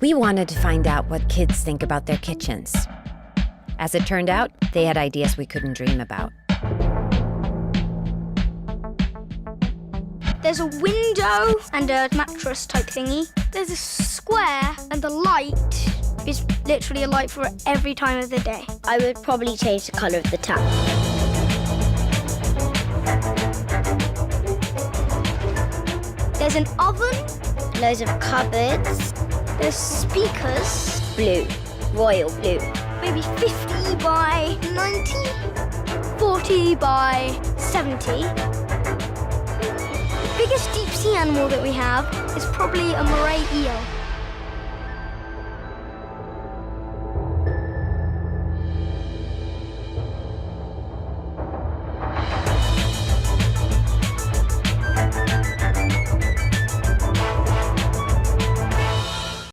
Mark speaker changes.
Speaker 1: We wanted to find out what kids think about their kitchens. As it turned out, they had ideas we couldn't dream about.
Speaker 2: There's a window and a mattress type thingy. There's a square and the light is literally a light for every time of the day.
Speaker 3: I would probably change the colour of the tap.
Speaker 2: There's an oven.
Speaker 3: Loads of cupboards.
Speaker 2: There's speakers.
Speaker 3: Blue. Royal blue.
Speaker 2: Maybe 50 by 90. 40 by 70. The biggest deep sea animal that we have is probably a moray eel.